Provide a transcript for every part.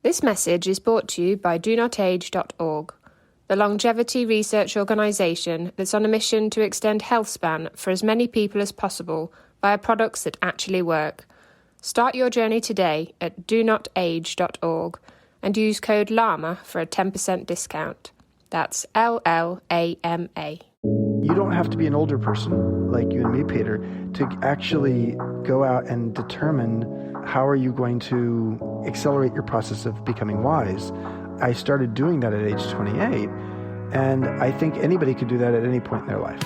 This message is brought to you by DoNotAge.org, the longevity research organisation that's on a mission to extend health span for as many people as possible via products that actually work. Start your journey today at DoNotAge.org and use code LLAMA for a 10% discount. That's LLAMA. You don't have to be an older person like you and me, Peter, to actually go out and determine how are you going to accelerate your process of becoming wise. I started doing that at age 28, and I think anybody could do that at any point in their life.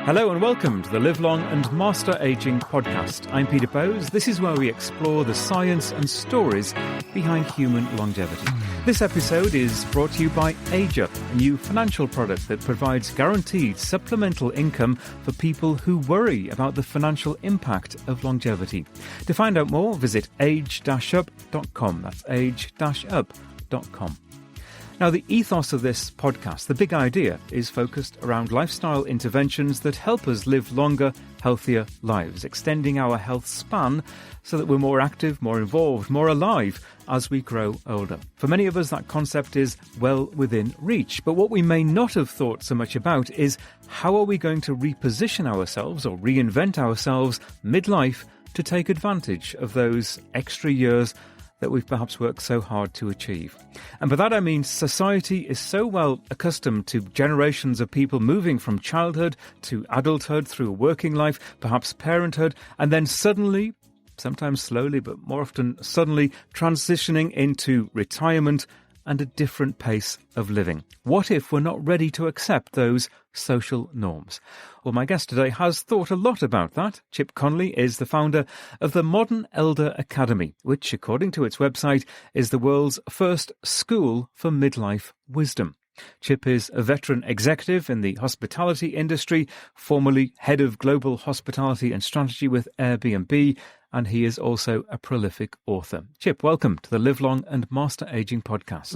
Hello and welcome to the Live Long and Master Aging podcast. I'm Peter Bowes. This is where we explore the science and stories behind human longevity. This episode is brought to you by AgeUp, a new financial product that provides guaranteed supplemental income for people who worry about the financial impact of longevity. To find out more, visit age-up.com. That's age-up.com. Now, the ethos of this podcast, the big idea, is focused around lifestyle interventions that help us live longer, healthier lives, extending our health span so that we're more active, more involved, more alive as we grow older. For many of us, that concept is well within reach. But what we may not have thought so much about is how are we going to reposition ourselves or reinvent ourselves midlife to take advantage of those extra years that we've perhaps worked so hard to achieve. And by that I mean society is so well accustomed to generations of people moving from childhood to adulthood through working life, perhaps parenthood, and then suddenly, sometimes slowly, but more often suddenly, transitioning into retirement and a different pace of living. What if we're not ready to accept those social norms? Well, my guest today has thought a lot about that. Chip Conley is the founder of the Modern Elder Academy, which, according to its website, is the world's first school for midlife wisdom. Chip is a veteran executive in the hospitality industry, formerly head of global hospitality and strategy with Airbnb, and he is also a prolific author. Chip, welcome to the Live Long and Master Aging podcast.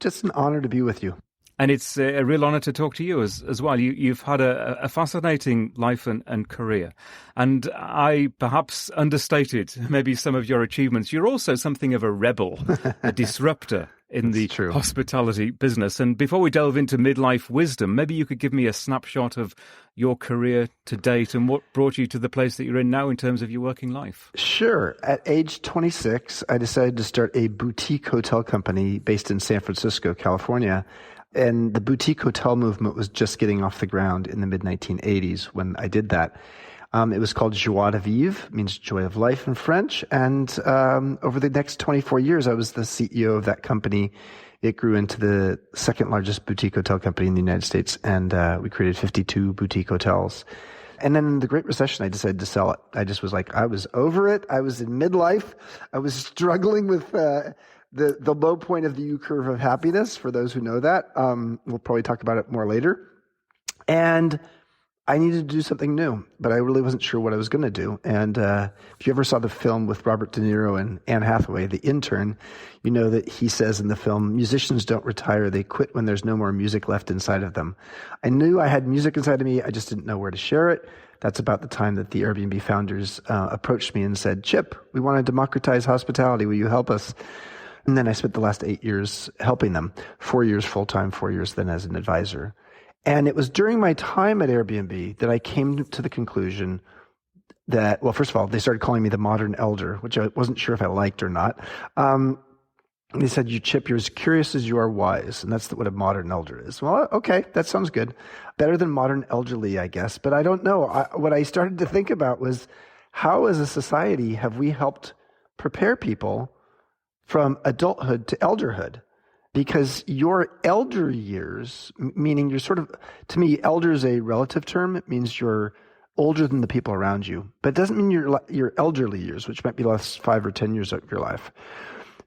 Just an honor to be with you. And it's a real honor to talk to you as well. You've had a fascinating life and career. And I perhaps understated maybe some of your achievements. You're also something of a rebel, a disruptor in the hospitality business. And before we delve into midlife wisdom, maybe you could give me a snapshot of your career to date and what brought you to the place that you're in now in terms of your working life. Sure. At age 26, I decided to start a boutique hotel company based in San Francisco, California. And the boutique hotel movement was just getting off the ground in the mid-1980s when I did that. It was called Joie de Vivre, means joy of life in French. And over the next 24 years, I was the CEO of that company. It grew into the second largest boutique hotel company in the United States, and we created 52 boutique hotels. And then in the Great Recession, I decided to sell it. I just was like, I was over it. I was in midlife. I was struggling with the low point of the U-curve of happiness, for those who know that. We'll probably talk about it more later. And I needed to do something new, but I really wasn't sure what I was going to do. And if you ever saw the film with Robert De Niro and Anne Hathaway, The Intern, you know that he says in the film, musicians don't retire, they quit when there's no more music left inside of them. I knew I had music inside of me, I just didn't know where to share it. That's about the time that the Airbnb founders approached me and said, Chip, we want to democratize hospitality, will you help us? And then I spent the last 8 years helping them, 4 years full-time, 4 years then as an advisor. And it was during my time at Airbnb that I came to the conclusion that, well, first of all, they started calling me the modern elder, which I wasn't sure if I liked or not. They said, Chip, you're as curious as you are wise. And that's what a modern elder is. Well, okay, that sounds good. Better than modern elderly, I guess. But I don't know. What I started to think about was how as a society have we helped prepare people from adulthood to elderhood? Because your elder years, meaning you're sort of, to me, elder is a relative term. It means you're older than the people around you. But it doesn't mean your elderly years, which might be the last 5 or 10 years of your life.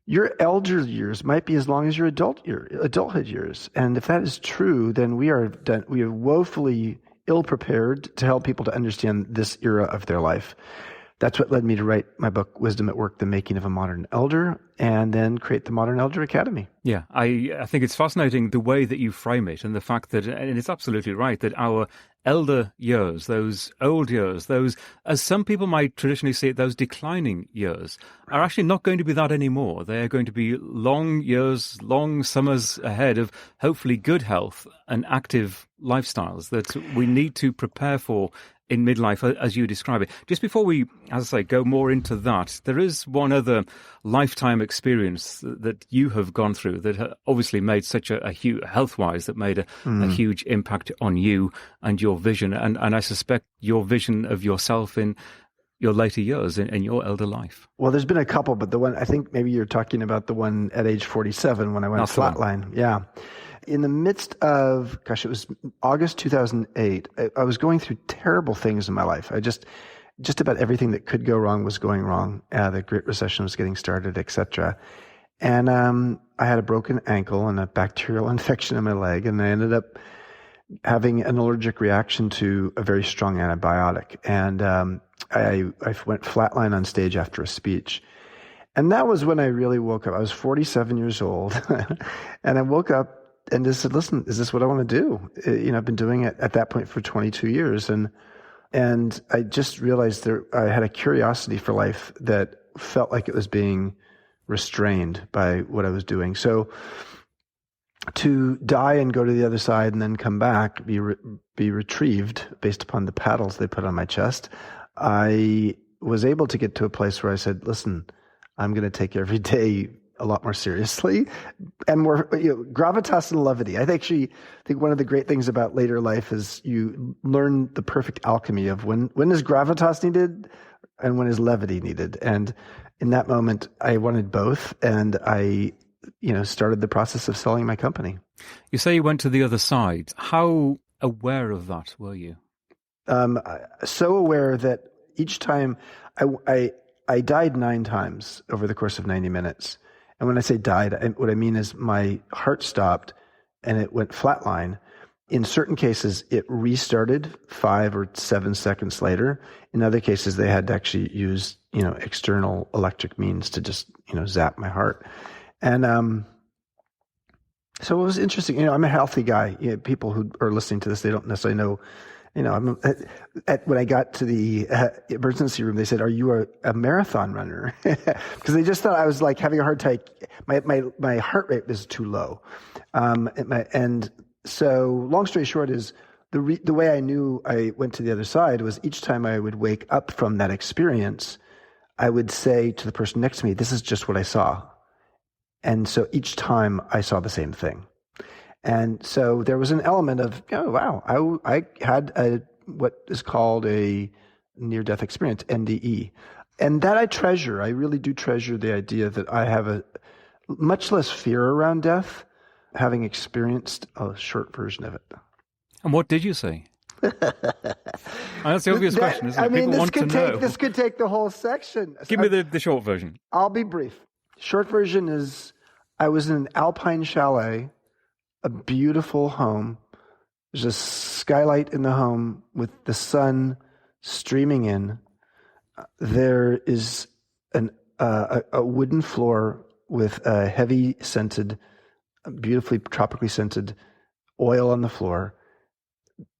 Your elder years might be as long as your adulthood years. And if that is true, then we are woefully ill-prepared to help people to understand this era of their life. That's what led me to write my book, Wisdom at Work, The Making of a Modern Elder. and then create the Modern Elder Academy. Yeah, I think it's fascinating the way that you frame it, and the fact that, and it's absolutely right, that our elder years, those old years, those, as some people might traditionally see it, those declining years, are actually not going to be that anymore. They are going to be long years, long summers ahead of hopefully good health and active lifestyles that we need to prepare for in midlife, as you describe it. Just before we, as I say, go more into that, there is one other lifetime experience that you have gone through that obviously made such a huge, health-wise, that made a huge impact on you and your vision, and I suspect your vision of yourself in your later years, in your elder life. Well, there's been a couple, but the one, I think maybe you're talking about the one at age 47 when I went flatline. Yeah. In the midst of, it was August 2008, I was going through terrible things in my life. Just about everything that could go wrong was going wrong. The Great Recession was getting started, etc. And I had a broken ankle and a bacterial infection in my leg, and I ended up having an allergic reaction to a very strong antibiotic. And I went flatline on stage after a speech. And that was when I really woke up. I was 47 years old, and I woke up and just said, listen, is this what I want to do? I've been doing it at that point for 22 years. And I just realized I had a curiosity for life that felt like it was being restrained by what I was doing. So to die and go to the other side and then come back, be retrieved based upon the paddles they put on my chest, I was able to get to a place where I said, listen, I'm going to take every day a lot more seriously and more, gravitas and levity. I think one of the great things about later life is you learn the perfect alchemy of when is gravitas needed and when is levity needed. And in that moment, I wanted both, and I, started the process of selling my company. You say you went to the other side. How aware of that were you? So aware that each time I died 9 times over the course of 90 minutes. And when I say died, what I mean is my heart stopped and it went flatline. In certain cases, it restarted 5 or 7 seconds later. In other cases, they had to actually use, external electric means to just, zap my heart. And so it was interesting. I'm a healthy guy. People who are listening to this, they don't necessarily know. When I got to the emergency room, they said, "Are you a marathon runner?" Because they just thought I was like having a hard time. My heart rate was too low, and so long story short is the way I knew I went to the other side was each time I would wake up from that experience, I would say to the person next to me, "This is just what I saw," and so each time I saw the same thing. And so there was an element of, wow, I had what is called a near-death experience, NDE. And that I treasure. I really do treasure the idea that I have a much less fear around death, having experienced a short version of it. And what did you say? That's the obvious question, isn't it? People want to know. This could take the whole section. Give me the short version. I'll be brief. Short version is, I was in an alpine chalet, a beautiful home. There's a skylight in the home with the sun streaming in. There is a wooden floor with a heavy scented, beautifully tropically scented oil on the floor.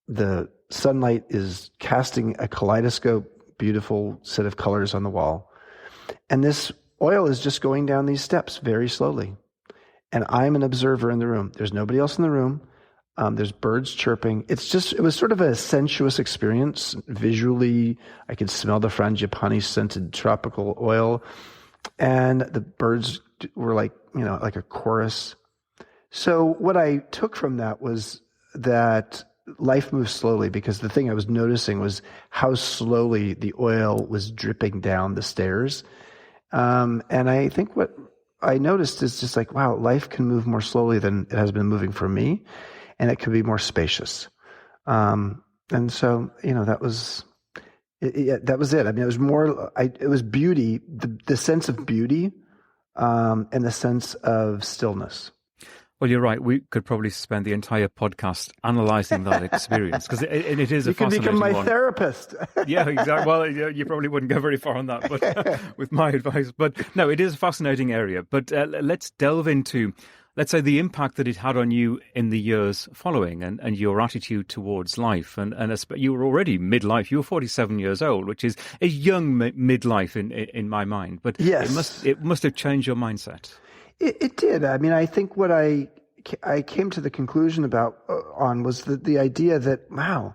The sunlight is casting a kaleidoscope, beautiful set of colors on the wall. And this oil is just going down these steps very slowly. And I'm an observer in the room. There's nobody else in the room. There's birds chirping. It was sort of a sensuous experience. Visually, I could smell the frangipani-scented tropical oil. And the birds were like a chorus. So what I took from that was that life moves slowly, because the thing I was noticing was how slowly the oil was dripping down the stairs. And I think what I noticed is just like, wow, life can move more slowly than it has been moving for me, and it can be more spacious. And so, that was it. That was it. I mean, it was more. It was beauty, the sense of beauty, and the sense of stillness. Well, you're right. We could probably spend the entire podcast analysing that experience because it is a fascinating one. You can become my therapist. Yeah, exactly. Well, you probably wouldn't go very far on that, but with my advice. But no, it is a fascinating area. But let's delve into, let's say, the impact that it had on you in the years following and your attitude towards life. And you were already midlife. You were 47 years old, which is a young midlife in my mind. But yes, it must have changed your mindset. It did. I mean, I think what I came to the conclusion on was the idea that, wow,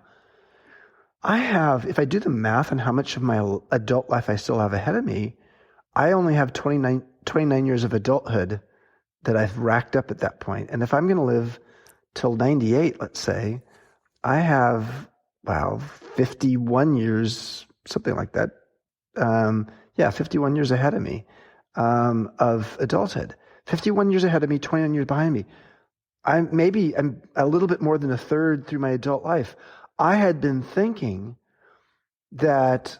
if I do the math on how much of my adult life I still have ahead of me, I only have 29 years of adulthood that I've racked up at that point. And if I'm going to live till 98, let's say, I have, 51 years, something like that. 51 years ahead of me of adulthood. 51 years ahead of me, 29 years behind me. I'm a little bit more than a third through my adult life. I had been thinking that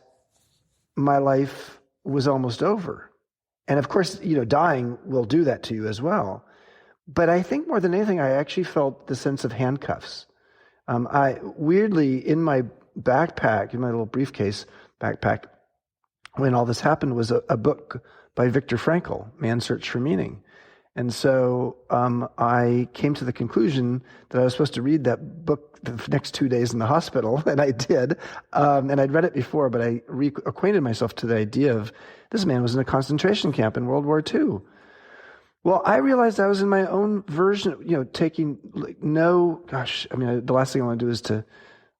my life was almost over. And of course, dying will do that to you as well. But I think more than anything, I actually felt the sense of handcuffs. I weirdly, in my backpack, in my little briefcase backpack, when all this happened, was a book by Viktor Frankl, Man's Search for Meaning. And so I came to the conclusion that I was supposed to read that book the next 2 days in the hospital, and I did. And I'd read it before, but I reacquainted myself to the idea of this man was in a concentration camp in World War II. Well, I realized I was in my own version, taking the last thing I want to do is to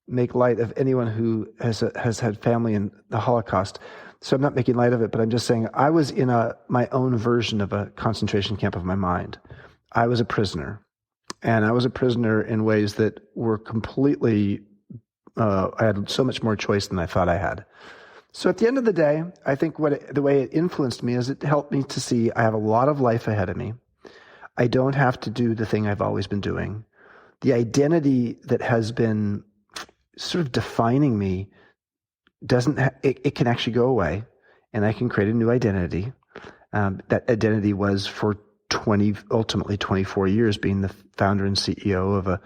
make light of anyone who has had family in the Holocaust. So I'm not making light of it, but I'm just saying I was in my own version of a concentration camp of my mind. I was a prisoner, and I was a prisoner in ways that were completely, I had so much more choice than I thought I had. So at the end of the day, I think the way it influenced me is it helped me to see I have a lot of life ahead of me. I don't have to do the thing I've always been doing. The identity that has been sort of defining me it can actually go away, and I can create a new identity. That identity was for ultimately 24 years being the founder and CEO of a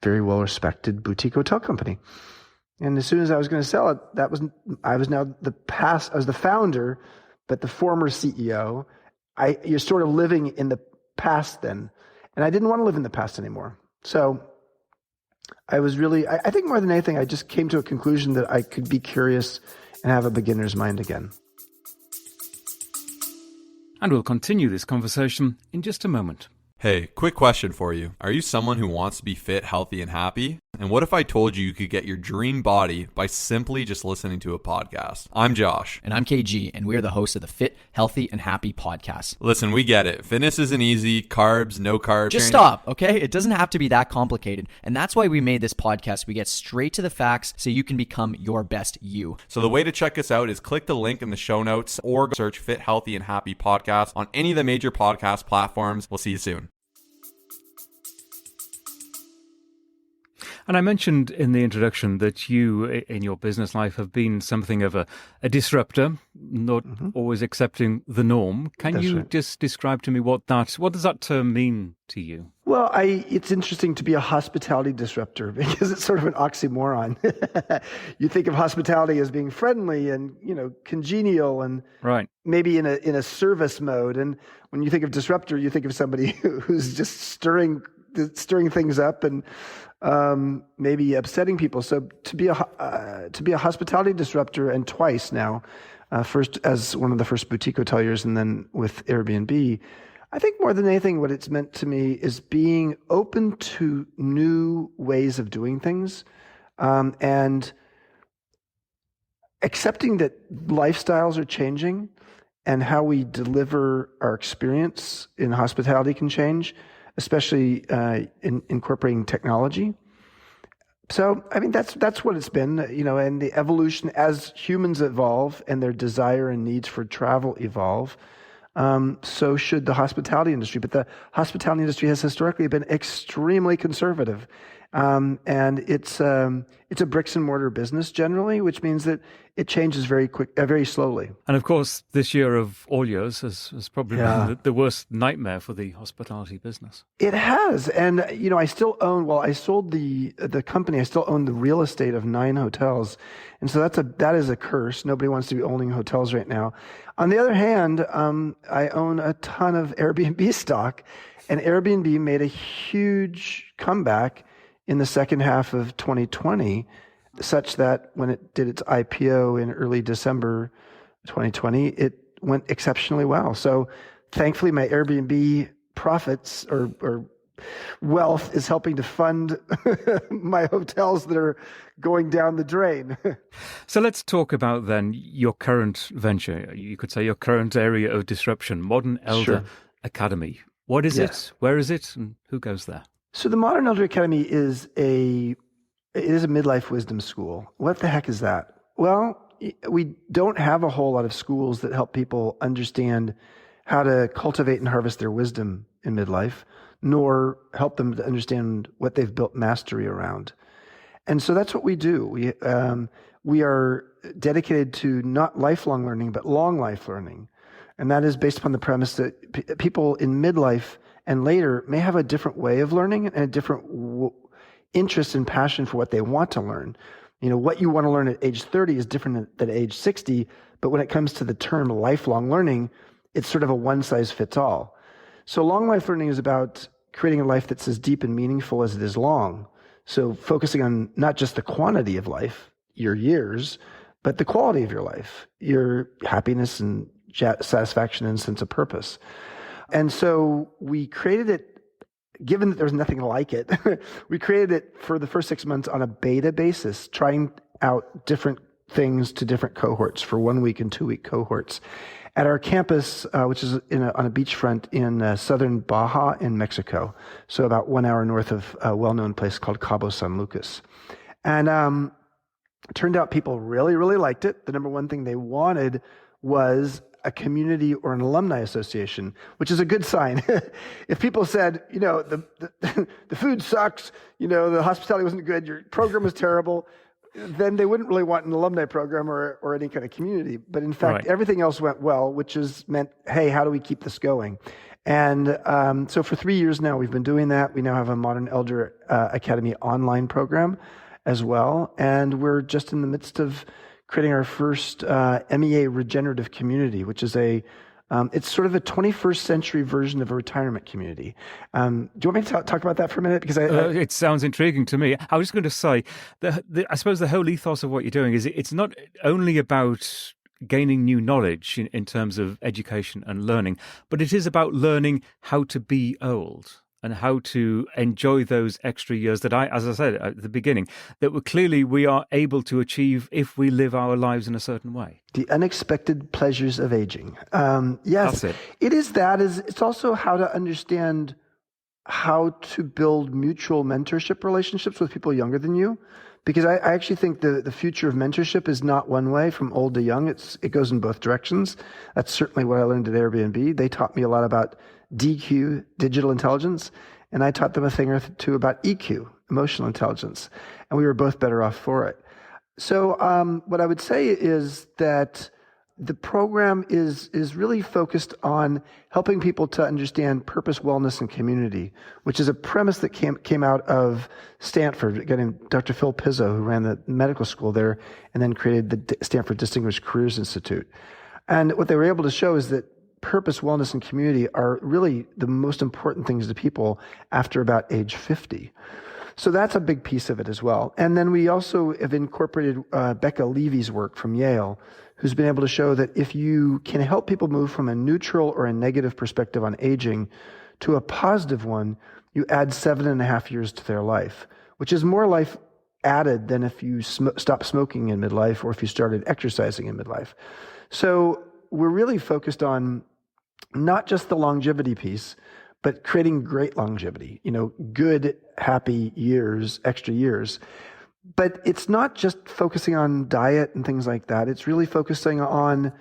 very well-respected boutique hotel company. And as soon as I was going to sell it, I was the founder, but the former CEO. You're sort of living in the past then, and I didn't want to live in the past anymore. So I was really, I think more than anything, I just came to a conclusion that I could be curious and have a beginner's mind again. And we'll continue this conversation in just a moment. Hey, quick question for you. Are you someone who wants to be fit, healthy, and happy? And what if I told you you could get your dream body by simply just listening to a podcast? I'm Josh. And I'm KG, and we're the hosts of the Fit, Healthy, and Happy podcast. Listen, we get it. Fitness isn't easy. Carbs, no carbs. Just stop, okay? It doesn't have to be that complicated. And that's why we made this podcast. We get straight to the facts so you can become your best you. So the way to check us out is click the link in the show notes or search Fit, Healthy, and Happy podcast on any of the major podcast platforms. We'll see you soon. And I mentioned in the introduction that you, in your business life, have been something of a disruptor, not always accepting the norm. Can you just describe to me what does that term mean to you? Well, it's interesting to be a hospitality disruptor because it's sort of an oxymoron. You think of hospitality as being friendly and, congenial and maybe in a service mode. And when you think of disruptor, you think of somebody who's just stirring things up and maybe upsetting people. So to be a hospitality disruptor, and twice now, first as one of the first boutique hoteliers and then with Airbnb, I think more than anything what it's meant to me is being open to new ways of doing things, and accepting that lifestyles are changing and how we deliver our experience in hospitality can change, especially in incorporating technology. So, I mean, that's what it's been, and the evolution as humans evolve and their desire and needs for travel evolve, so should the hospitality industry. But the hospitality industry has historically been extremely conservative. And it's a bricks and mortar business generally, which means that it changes very slowly. And of course, this year of all years has probably been the worst nightmare for the hospitality business. It has. And, I still own, I sold the company, I still own the real estate of 9 hotels. And so that is a curse. Nobody wants to be owning hotels right now. On the other hand, I own a ton of Airbnb stock, and Airbnb made a huge comeback in the second half of 2020, such that when it did its IPO in early December 2020, it went exceptionally well. So thankfully, my Airbnb profits or wealth is helping to fund my hotels that are going down the drain. So let's talk about then your current venture. You could say your current area of disruption, Modern Elder Academy. What is it? Where is it? And who goes there? So the Modern Elder Academy is a midlife wisdom school. What the heck is that? Well, we don't have a whole lot of schools that help people understand how to cultivate and harvest their wisdom in midlife, nor help them to understand what they've built mastery around. And so that's what we do. We are dedicated to not lifelong learning, but long life learning. And that is based upon the premise that people in midlife and later may have a different way of learning and a different interest and passion for what they want to learn. What you want to learn at age 30 is different than age 60, but when it comes to the term lifelong learning, it's sort of a one-size-fits-all. So long life learning is about creating a life that's as deep and meaningful as it is long. So focusing on not just the quantity of life, your years, but the quality of your life, your happiness and satisfaction and sense of purpose. And so we created it, given that there was nothing like it, we created it for the first 6 months on a beta basis, trying out different things to different cohorts for 1 week and 2 week cohorts at our campus, which is on a beachfront in southern Baja in Mexico. So about 1 hour north of a well-known place called Cabo San Lucas. And it turned out people really, really liked it. The number one thing they wanted was a community or an alumni association, which is a good sign. If people said, the food sucks, the hospitality wasn't good, your program was terrible, then they wouldn't really want an alumni program or any kind of community. But in fact, everything else went well, which is meant, hey, how do we keep this going? And so for 3 years now, we've been doing that. We now have a Modern Elder Academy online program as well. And we're just in the midst of creating our first MEA regenerative community, which is it's sort of a 21st century version of a retirement community. Do you want me to talk about that for a minute? Because it sounds intriguing to me. I was just going to say, I suppose the whole ethos of what you're doing is it's not only about gaining new knowledge in terms of education and learning, but it is about learning how to be old and how to enjoy those extra years that as I said at the beginning, that we are able to achieve if we live our lives in a certain way. The unexpected pleasures of aging. Yes, that's it. It is that. It's also how to understand how to build mutual mentorship relationships with people younger than you. Because I actually think the future of mentorship is not one way from old to young. It goes in both directions. That's certainly what I learned at Airbnb. They taught me a lot about DQ, digital intelligence, and I taught them a thing or two about EQ, emotional intelligence, and we were both better off for it. So what I would say is that the program is really focused on helping people to understand purpose, wellness, and community, which is a premise that came out of Stanford. A guy named Dr. Phil Pizzo, who ran the medical school there and then created the Stanford Distinguished Careers Institute. And what they were able to show is that purpose, wellness, and community are really the most important things to people after about age 50. So that's a big piece of it as well. And then we also have incorporated Becca Levy's work from Yale, who's been able to show that if you can help people move from a neutral or a negative perspective on aging to a positive one, you add 7.5 years to their life, which is more life added than if you stop smoking in midlife or if you started exercising in midlife. So we're really focused on not just the longevity piece, but creating great longevity, good, happy years, extra years. But it's not just focusing on diet and things like that. It's really focusing on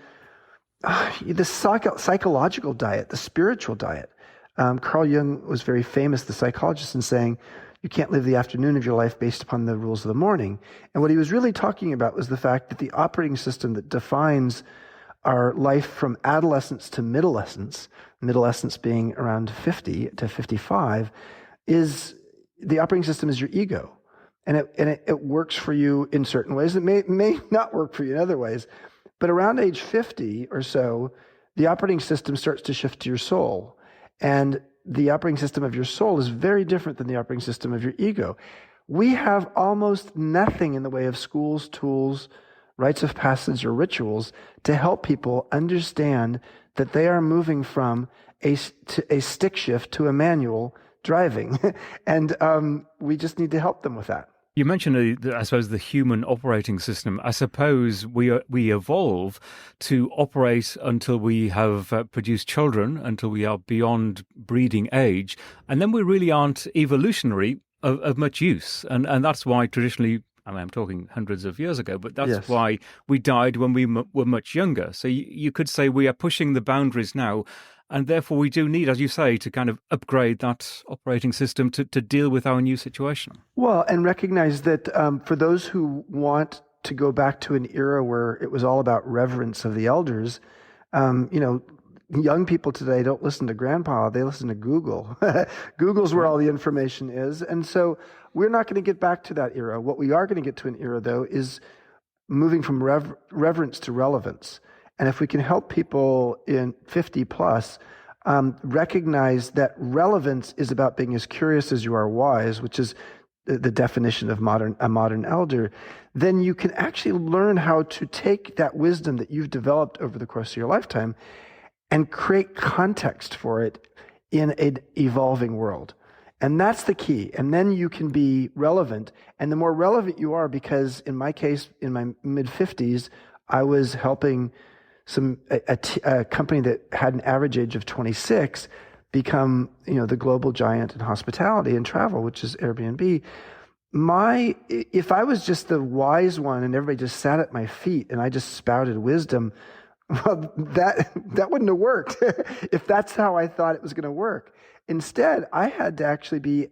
the psychological diet, the spiritual diet. Carl Jung was very famous, the psychologist, in saying, You can't live the afternoon of your life based upon the rules of the morning. And what he was really talking about was the fact that the operating system that defines our life from adolescence to middlescence being around 50 to 55, is the operating system is your ego. And it works for you in certain ways. It may not work for you in other ways. But around age 50 or so, the operating system starts to shift to your soul. And the operating system of your soul is very different than the operating system of your ego. We have almost nothing in the way of schools, tools, rites of passage, or rituals to help people understand that they are moving from a stick shift to a manual driving. And we just need to help them with that. You mentioned, I suppose, the human operating system. I suppose we evolve to operate until we have produced children, until we are beyond breeding age, and then we really aren't evolutionary of much use. And that's why traditionally, I mean, I'm talking hundreds of years ago, but that's why we died when we were much younger. So you could say we are pushing the boundaries now. And therefore, we do need, as you say, to kind of upgrade that operating system to deal with our new situation. Well, and recognize that for those who want to go back to an era where it was all about reverence of the elders, young people today don't listen to grandpa, they listen to Google. Google's where all the information is. And so we're not going to get back to that era. What we are going to get to an era, though, is moving from reverence to relevance. And if we can help people in 50 plus recognize that relevance is about being as curious as you are wise, which is the definition of a modern elder, then you can actually learn how to take that wisdom that you've developed over the course of your lifetime and create context for it in an evolving world. And that's the key. And then you can be relevant. And the more relevant you are, because in my case, in my mid-50s, I was helping a company that had an average age of 26 become, the global giant in hospitality and travel, which is Airbnb. If I was just the wise one and everybody just sat at my feet and I just spouted wisdom, well, that wouldn't have worked if that's how I thought it was going to work. Instead, I had to actually be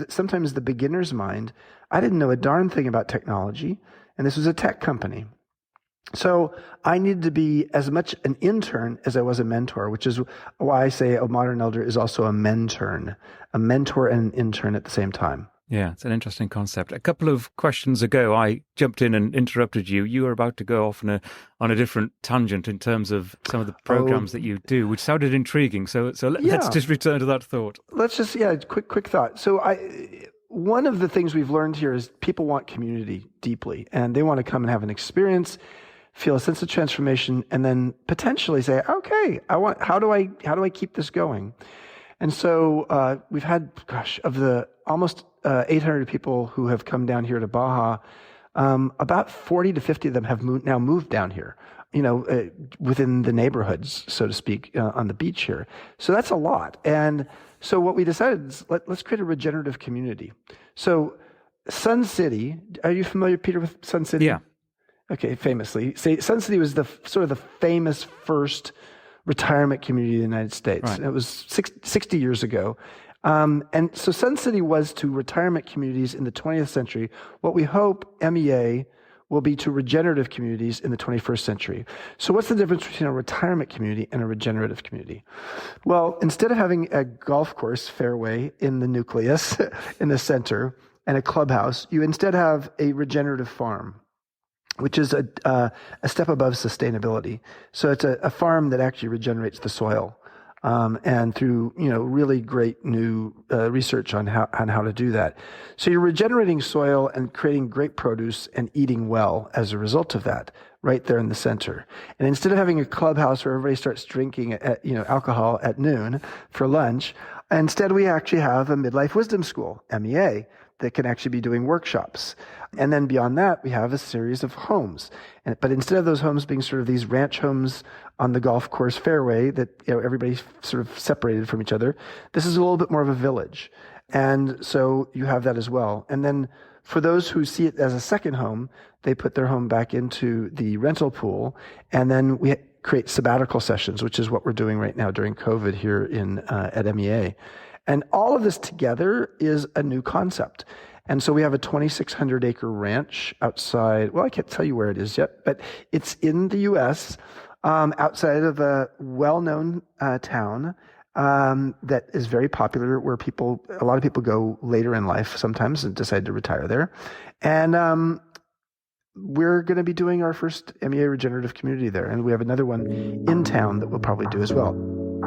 sometimes the beginner's mind. I didn't know a darn thing about technology, and this was a tech company. So I needed to be as much an intern as I was a mentor, which is why I say a modern elder is also a mentor and an intern at the same time. Yeah, it's an interesting concept. A couple of questions ago, I jumped in and interrupted you. You were about to go off on a different tangent in terms of some of the programs that you do, which sounded intriguing. So let's just return to that thought. Let's just, quick thought. So one of the things we've learned here is people want community deeply, and they want to come and have an experience, feel a sense of transformation, and then potentially say, okay, how do I keep this going? And so we've had, of the almost 800 people who have come down here to Baja, about 40 to 50 of them have now moved down here, within the neighborhoods, so to speak, on the beach here. So that's a lot. And so what we decided is let's create a regenerative community. So Sun City, are you familiar, Peter, with Sun City? Yeah. Okay, famously. Sun City was the famous first retirement community in the United States. Right. It was 60 years ago. And so Sun City was to retirement communities in the 20th century what we hope MEA will be to regenerative communities in the 21st century. So what's the difference between a retirement community and a regenerative community? Well, instead of having a golf course fairway in the nucleus, in the center, and a clubhouse, you instead have a regenerative farm, which is a step above sustainability. So it's a farm that actually regenerates the soil, and through really great new research on how to do that. So you're regenerating soil and creating great produce and eating well as a result of that, right there in the center. And instead of having a clubhouse where everybody starts drinking alcohol at noon for lunch, instead we actually have a midlife wisdom school, MEA, that can actually be doing workshops. And then beyond that, we have a series of homes. But instead of those homes being sort of these ranch homes on the golf course fairway that everybody's sort of separated from each other, this is a little bit more of a village. And so you have that as well. And then for those who see it as a second home, they put their home back into the rental pool. And then we create sabbatical sessions, which is what we're doing right now during COVID here at MEA. And all of this together is a new concept. And so we have a 2,600 acre ranch outside, well, I can't tell you where it is yet, but it's in the US, outside of a well-known town that is very popular, where a lot of people go later in life sometimes and decide to retire there. And we're going to be doing our first MEA regenerative community there. And we have another one in town that we'll probably do as well.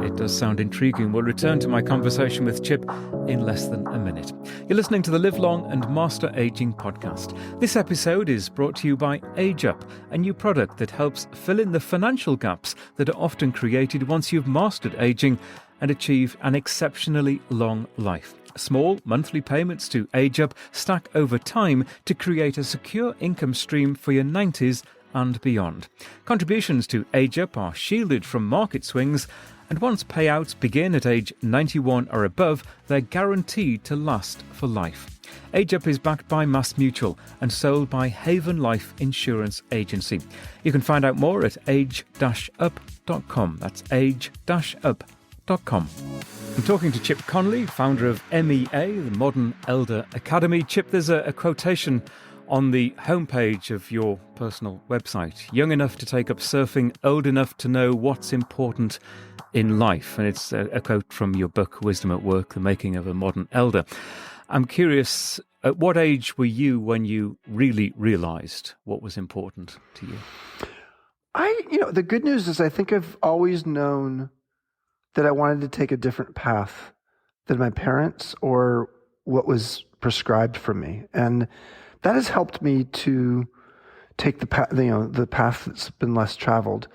It does sound intriguing. We'll return to my conversation with Chip in less than a minute. You're listening to the Live Long and Master Aging podcast. This episode is brought to you by Age Up, a new product that helps fill in the financial gaps that are often created once you've mastered aging and achieve an exceptionally long life. Small monthly payments to Age Up stack over time to create a secure income stream for your 90s and beyond. Contributions to Age Up are shielded from market swings, and once payouts begin at age 91 or above, they're guaranteed to last for life. Age Up is backed by MassMutual and sold by Haven Life Insurance Agency. You can find out more at age-up.com. That's age-up.com. I'm talking to Chip Conley, founder of MEA, the Modern Elder Academy. Chip, there's a quotation on the homepage of your personal website. Young enough to take up surfing, old enough to know what's important in life. And it's a quote from your book, Wisdom at Work, The Making of a Modern Elder. I'm curious, at what age were you when you really realized what was important to you? The good news is I think I've always known that I wanted to take a different path than my parents or what was prescribed for me. And that has helped me to take the path that's been less traveled.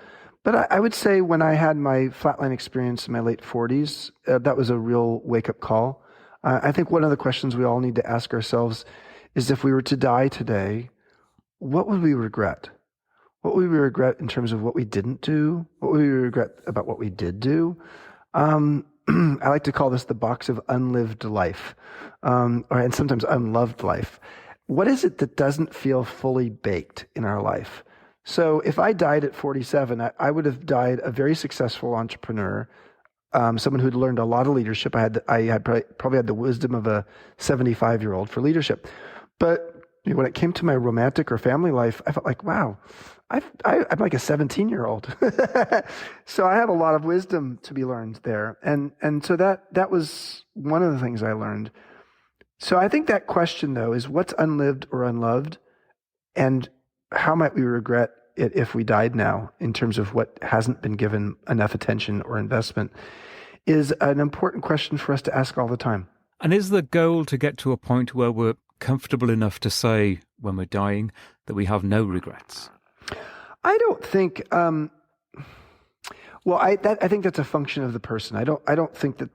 But I would say when I had my flatline experience in my late 40s, that was a real wake-up call. I think one of the questions we all need to ask ourselves is, if we were to die today, what would we regret? What would we regret in terms of what we didn't do? What would we regret about what we did do? I like to call this the box of unlived life, and sometimes unloved life. What is it that doesn't feel fully baked in our life? So if I died at 47, I would have died a very successful entrepreneur, someone who'd learned a lot of leadership. I had probably had the wisdom of a 75-year-old for leadership. But when it came to my romantic or family life, I felt like, wow, I'm like a 17-year-old. So I have a lot of wisdom to be learned there. And so that was one of the things I learned. So I think that question, though, is what's unlived or unloved, and how might we regret it if we died now, in terms of what hasn't been given enough attention or investment, is an important question for us to ask all the time. And is the goal to get to a point where we're comfortable enough to say when we're dying that we have no regrets? I don't think. I think that's a function of the person. I don't think that.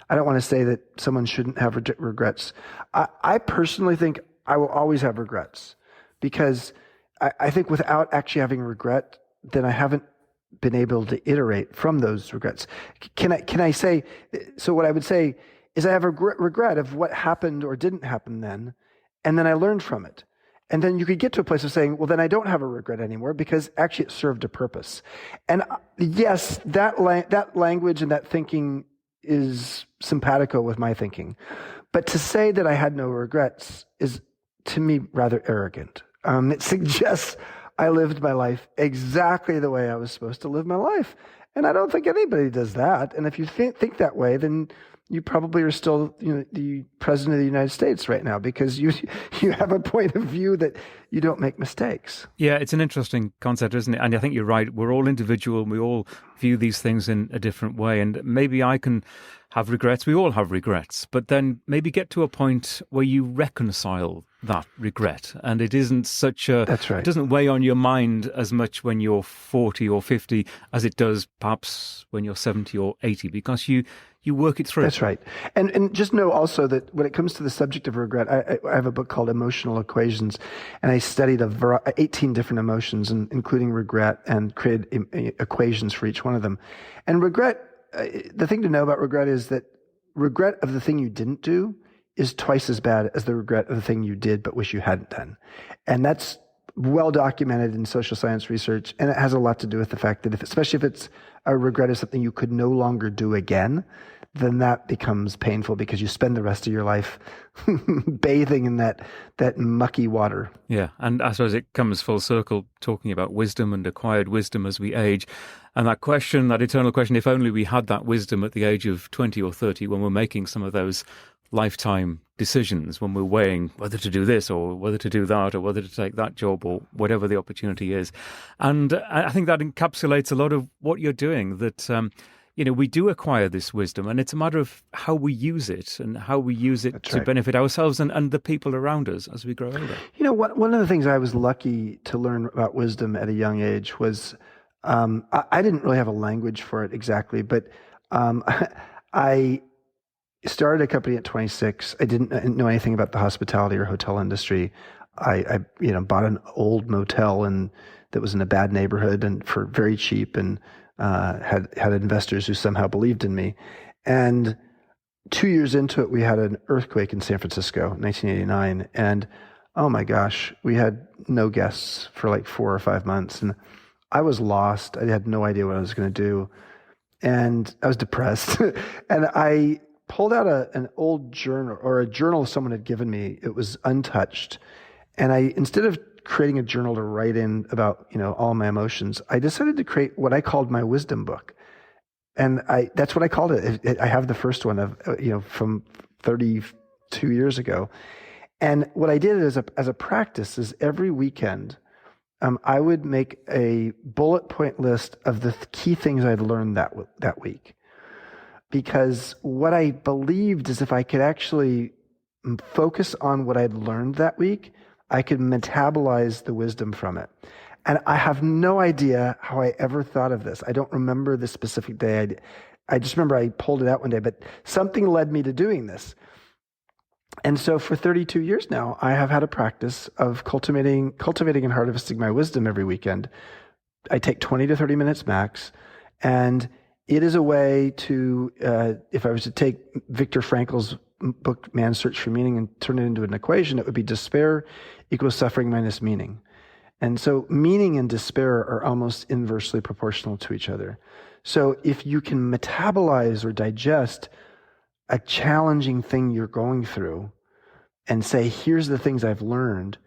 I don't want to say that someone shouldn't have regrets. I personally think I will always have regrets, because I think without actually having regret, then I haven't been able to iterate from those regrets. Can I say? So what I would say is I have a regret of what happened or didn't happen then, and then I learned from it. And then you could get to a place of saying, well, then I don't have a regret anymore, because actually it served a purpose. And yes, that language and that thinking is simpatico with my thinking. But to say that I had no regrets is, to me, rather arrogant. It suggests I lived my life exactly the way I was supposed to live my life. And I don't think anybody does that. And if you think that way, then you probably are still, the president of the United States right now, because you have a point of view that you don't make mistakes. Yeah, it's an interesting concept, isn't it? And I think you're right. We're all individual, and we all view these things in a different way. And maybe I can have regrets. We all have regrets. But then maybe get to a point where you reconcile that regret, and it isn't such a. That's right. It doesn't weigh on your mind as much when you're 40 or 50 as it does perhaps when you're 70 or 80, because you work it through. That's right. And just know also that when it comes to the subject of regret, I have a book called Emotional Equations, and I studied 18 different emotions, including regret, and created equations for each one of them. And regret, the thing to know about regret is that regret of the thing you didn't do is twice as bad as the regret of the thing you did but wish you hadn't done. And that's well documented in social science research, and it has a lot to do with the fact that especially if it's a regret of something you could no longer do again, then that becomes painful because you spend the rest of your life bathing in that mucky water. Yeah, and I suppose it comes full circle talking about wisdom and acquired wisdom as we age. And that question, that eternal question, if only we had that wisdom at the age of 20 or 30 when we're making some of those lifetime decisions, when we're weighing whether to do this or whether to do that or whether to take that job or whatever the opportunity is. And I think that encapsulates a lot of what you're doing, that we do acquire this wisdom, and it's a matter of how we use it and how we use it to benefit ourselves and the people around us as we grow older. One of the things I was lucky to learn about wisdom at a young age was I didn't really have a language for it exactly, but I started a company at 26. I didn't know anything about the hospitality or hotel industry. I bought an old motel that was in a bad neighborhood and for very cheap, and had investors who somehow believed in me. And 2 years into it, we had an earthquake in San Francisco, 1989. And oh my gosh, we had no guests for like 4 or 5 months. And I was lost. I had no idea what I was going to do. And I was depressed. And I pulled out an old journal, or a journal someone had given me. It was untouched. And instead of creating a journal to write in about, all my emotions, I decided to create what I called my wisdom book. And that's what I called it. I have the first one from 32 years ago. And what I did as a practice is every weekend, I would make a bullet point list of the key things I'd learned that week. Because what I believed is if I could actually focus on what I'd learned that week, I could metabolize the wisdom from it. And I have no idea how I ever thought of this. I don't remember the specific day. I just remember I pulled it out one day, but something led me to doing this. And so for 32 years now, I have had a practice of cultivating and harvesting my wisdom every weekend. I take 20 to 30 minutes max, and it is a way to, if I was to take Viktor Frankl's book, Man's Search for Meaning, and turn it into an equation, it would be despair equals suffering minus meaning. And so meaning and despair are almost inversely proportional to each other. So if you can metabolize or digest a challenging thing you're going through and say, here's the things I've learned,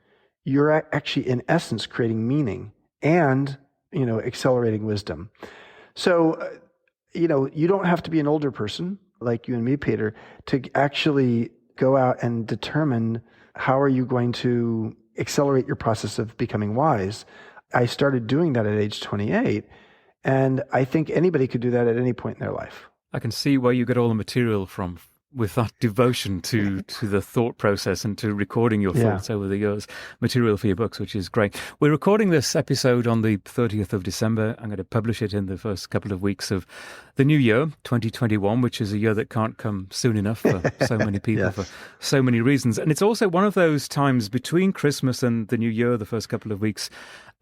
you're actually in essence creating meaning and, accelerating wisdom. So, you don't have to be an older person like you and me, Peter, to actually go out and determine how are you going to accelerate your process of becoming wise. I started doing that at age 28, and I think anybody could do that at any point in their life. I can see where you get all the material from, with that devotion to the thought process and to recording your thoughts over the years, material for your books, which is great. We're recording this episode on the 30th of December. I'm going to publish it in the first couple of weeks of the new year, 2021, which is a year that can't come soon enough for so many people for so many reasons. And it's also one of those times between Christmas and the new year, the first couple of weeks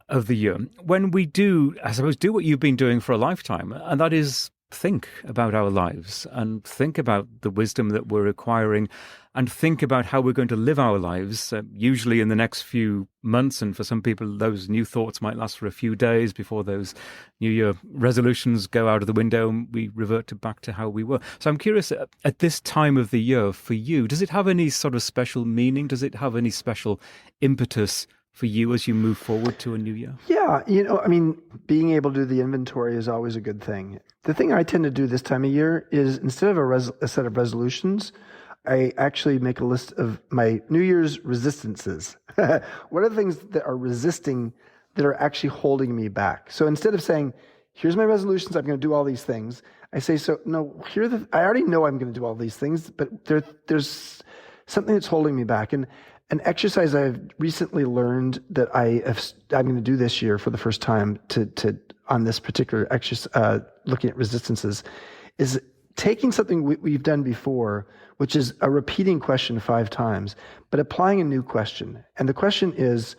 of the year, when we do, I suppose, do what you've been doing for a lifetime, and that is think about our lives and think about the wisdom that we're acquiring and think about how we're going to live our lives, usually in the next few months. And for some people, those new thoughts might last for a few days before those New Year resolutions go out of the window and we revert back to how we were. So I'm curious, at this time of the year for you, does it have any sort of special meaning? Does it have any special impetus for you as you move forward to a new year? Yeah, being able to do the inventory is always a good thing. The thing I tend to do this time of year is instead of a set of resolutions, I actually make a list of my New Year's resistances. What are the things that are resisting, that are actually holding me back? So instead of saying, here's my resolutions, I'm going to do all these things, I say, I already know I'm going to do all these things, but there's something that's holding me back. And an exercise I've recently learned that I'm going to do this year for the first time to on this particular exercise, looking at resistances, is taking something we've done before, which is a repeating question 5 times, but applying a new question. And the question is,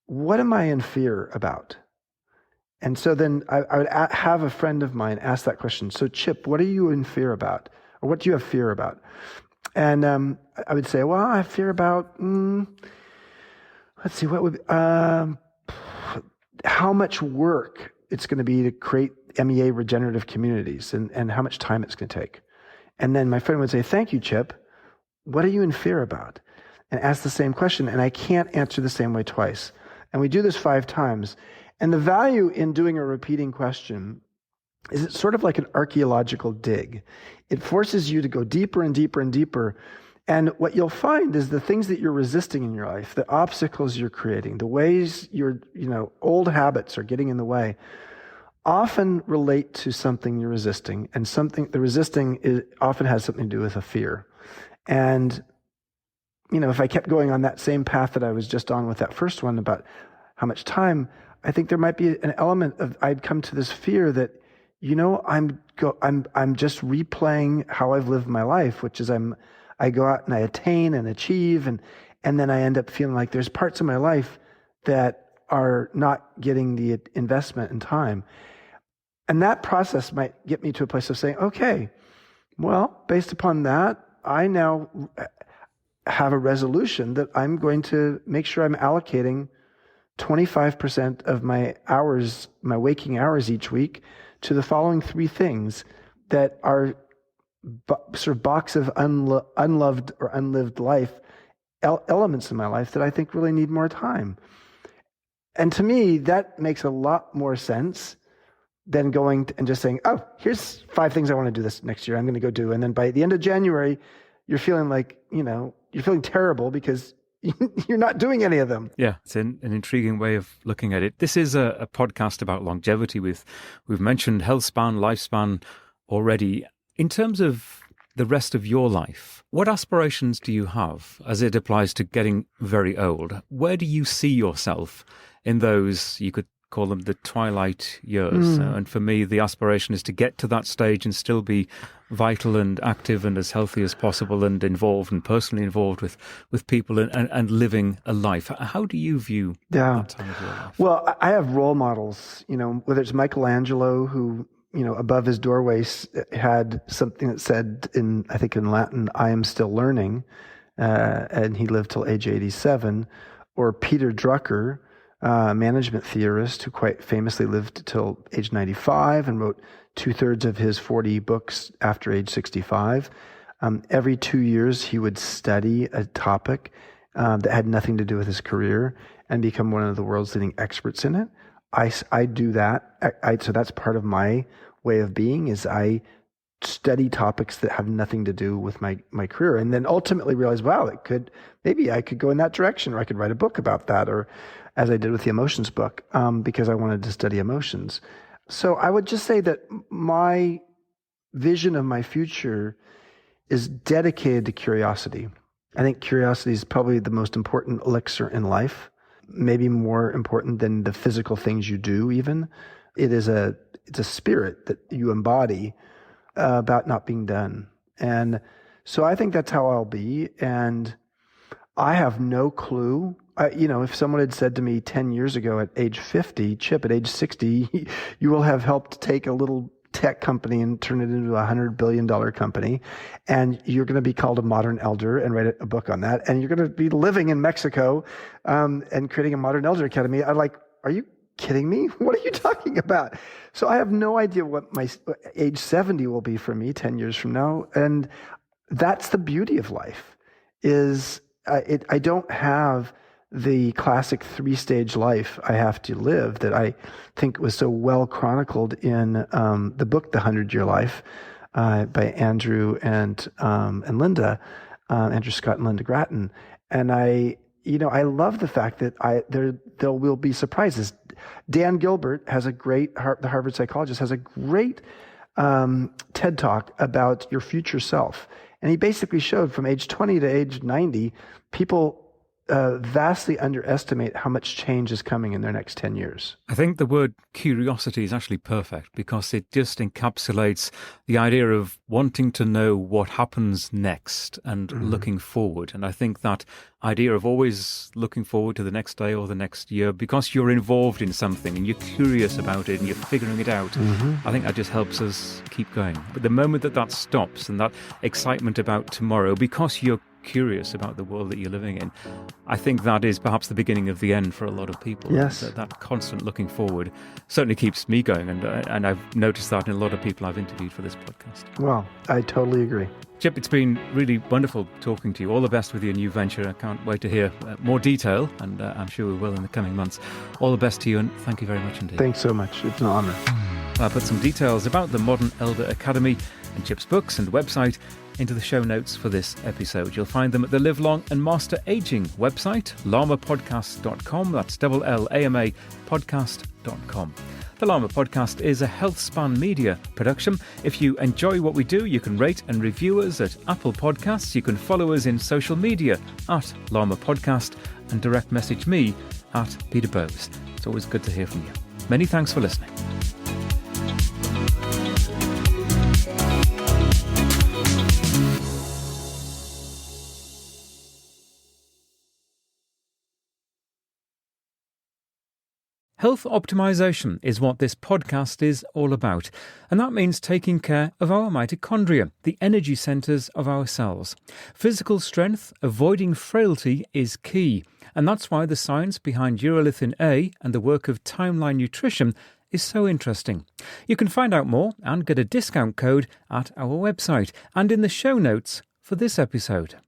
what am I in fear about? And so then I would have a friend of mine ask that question. So Chip, what are you in fear about? Or what do you have fear about? And I would say, well, I fear about, let's see, what would, how much work it's going to be to create MEA regenerative communities and how much time it's going to take. And then my friend would say, thank you, Chip. What are you in fear about? And ask the same question. And I can't answer the same way twice. And we do this 5 times. And the value in doing a repeating question is it's sort of like an archaeological dig. It forces you to go deeper and deeper and deeper. And what you'll find is the things that you're resisting in your life, the obstacles you're creating, the ways your old habits are getting in the way, often relate to something you're resisting. And the resisting often has something to do with a fear. And, if I kept going on that same path that I was just on with that first one about how much time, I think there might be an element of I'd come to this fear that, I'm just replaying how I've lived my life, which is I go out and I attain and achieve, and then I end up feeling like there's parts of my life that are not getting the investment in time. And that process might get me to a place of saying, okay, well, based upon that, I now have a resolution that I'm going to make sure I'm allocating 25% of my hours, my waking hours each week, to the following 3 things that are sort of box of unloved or unlived life, elements in my life that I think really need more time. And to me, that makes a lot more sense than going and just saying, oh, here's 5 things I want to do this next year. I'm going to go do. And then by the end of January, you're feeling like, you're feeling terrible because you're not doing any of them. Yeah, it's an intriguing way of looking at it. This is a podcast about longevity. We've mentioned health span, lifespan already. In terms of the rest of your life, what aspirations do you have as it applies to getting very old? Where do you see yourself in those, you could call them the twilight years? And for me, the aspiration is to get to that stage and still be vital and active and as healthy as possible and involved and personally involved with people and living a life. How do you view that time of your life? Well, I have role models, whether it's Michelangelo, who, above his doorway had something that said I think in Latin, I am still learning, and he lived till age 87, or Peter Drucker, management theorist who quite famously lived till age 95 and wrote 2/3 of his 40 books after age 65. Every 2 years, he would study a topic that had nothing to do with his career and become one of the world's leading experts in it. I do that. So that's part of my way of being, is I study topics that have nothing to do with my career, and then ultimately realize, wow, maybe I could go in that direction, or I could write a book about that, or as I did with the emotions book, because I wanted to study emotions. So I would just say that my vision of my future is dedicated to curiosity. I think curiosity is probably the most important elixir in life, maybe more important than the physical things you do even. It's a spirit that you embody about not being done. And so I think that's how I'll be. And I have no clue. If someone had said to me 10 years ago at age 50, Chip, at age 60, you will have helped take a little tech company and turn it into $100 billion company, and you're going to be called a modern elder and write a book on that, and you're going to be living in Mexico and creating a modern elder academy. I'm like, are you kidding me? What are you talking about? So I have no idea what my age 70 will be for me 10 years from now. And that's the beauty of life, is I don't have the classic 3-stage life I have to live that I think was so well chronicled in the book, The 100-Year Life, by Andrew and Linda, Andrew Scott and Linda Grattan. And I love the fact that there will be surprises. Dan Gilbert has the Harvard psychologist, has a great TED Talk about your future self. And he basically showed from age 20 to age 90, people vastly underestimate how much change is coming in their next 10 years. I think the word curiosity is actually perfect, because it just encapsulates the idea of wanting to know what happens next and looking forward. And I think that idea of always looking forward to the next day or the next year, because you're involved in something and you're curious about it and you're figuring it out, I think that just helps us keep going. But the moment that stops, and that excitement about tomorrow, because you're curious about the world that you're living in, I think that is perhaps the beginning of the end for a lot of people. Yes. That constant looking forward certainly keeps me going, and I've noticed that in a lot of people I've interviewed for this podcast. Well, I totally agree. Chip, it's been really wonderful talking to you. All the best with your new venture. I can't wait to hear more detail, and I'm sure we will in the coming months. All the best to you, and thank you very much indeed. Thanks so much. It's an honor. I'll put some details about the Modern Elder Academy and Chip's books and website into the show notes for this episode. You'll find them at the Live Long and Master Aging website, lamapodcast.com. That's LLAMA podcast.com. The Llama Podcast is a HealthSpan Media production. If you enjoy what we do, you can rate and review us at Apple Podcasts. You can follow us in social media at Llama Podcast and direct message me at Peter Bowes. It's always good to hear from you. Many thanks for listening. Health optimization is what this podcast is all about, and that means taking care of our mitochondria, the energy centers of our cells. Physical strength, avoiding frailty is key, and that's why the science behind urolithin A and the work of Timeline Nutrition is so interesting. You can find out more and get a discount code at our website and in the show notes for this episode.